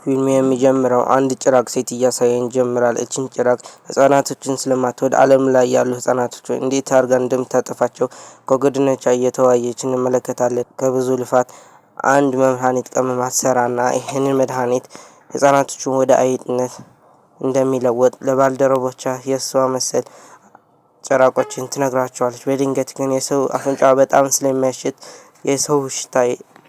ፊልሙ የሚጀምረው አንድ ጭራቅ ሴት እያሳየን ይጀምራል። እችን ጭራቅ ህጻናቶችን ስለማትወድ ዓለም ላይ ያሉ ህጻናቶች እንዴት አድርጋ እንደምታጠፋቸው ከጎድኖቿ እየተወያየች እንመለከታለን። ከብዙ ልፋት አንድ መድኃኒት ቀመማ ትሰራና ይህንን መድኃኒት ህጻናቶቹን ወደ አይጥነት እንደሚለወጥ ለባልደረቦቿ የእሷ መሰል ጭራቆችን ትነግራቸዋለች። በድንገት ግን የሰው አፍንጫ በጣም ስለሚያሽት የሰው ሽታ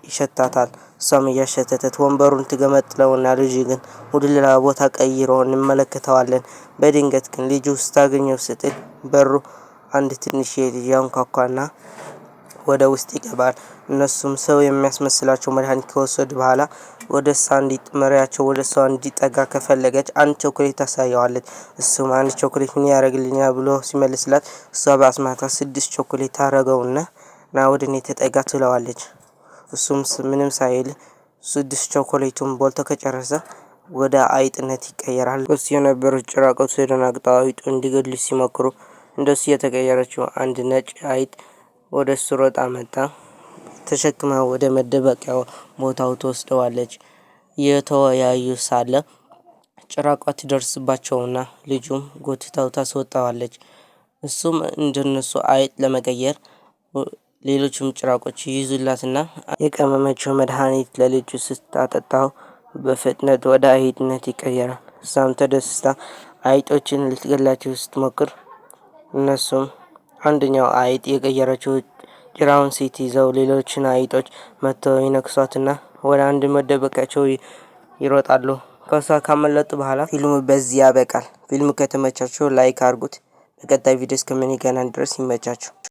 ይሸታታል። እሷም እያሸተተት ወንበሩን ትገመጥለውና ልጁ ግን ወደ ሌላ ቦታ ቀይሮ እንመለከተዋለን። በድንገት ግን ልጁ ስታገኘው ስትል በሩ አንድ ትንሽዬ ልጅ ያንኳኳና ወደ ውስጥ ይገባል። እነሱም ሰው የሚያስመስላቸው መድኃኒት ከወሰዱ በኋላ ወደ እሷ እንዲመሪያቸው ወደ እሷ እንዲጠጋ ከፈለገች አንድ ቾኮሌት ታሳየዋለች። እሱም አንድ ቾኮሌት ምን ያደርግልኛል ብሎ ሲመልስላት እሷ በአስማታ 6 ቾኮሌት ታረገውና ና ወደ እኔ ተጠጋ ትለዋለች። እሱም ምንም ሳይል 6 ቾኮሌቱን በልቶ ከጨረሰ ወደ አይጥነት ይቀየራል። እሱ የነበሩት ጭራቆች ተደናግጠው አይጡን እንዲገድሉ ሲሞክሩ እንደሱ የተቀየረችው አንድ ነጭ አይጥ ወደ እሱ ሮጣ መጣ። ተሸክማ ወደ መደበቂያው ቦታው ትወስደዋለች። የተወያዩ ሳለ ጭራቋ ትደርስባቸውና ልጁም ጎትታው ታስወጣዋለች። እሱም እንደነሱ አይጥ ለመቀየር ሌሎችም ጭራቆች ይይዙላትና የቀመመችው መድኃኒት ለልጁ ስታጠጣው በፍጥነት ወደ አይጥነት ይቀየራል። እሷም ተደስታ አይጦችን ልትገላቸው ስትሞክር እነሱም አንደኛው አይጥ የቀየረችው ጭራውን ስትይዘው ሌሎችን አይጦች መጥተው ይነክሷትና ወደ አንድ መደበቂያቸው ይሮጣሉ። ከሷ ካመለጡ በኋላ ፊልሙ በዚህ ያበቃል። ፊልሙ ከተመቻችሁ ላይክ አድርጉት። በቀጣይ ቪዲዮ እስከምንገናኝ ድረስ ይመቻችሁ።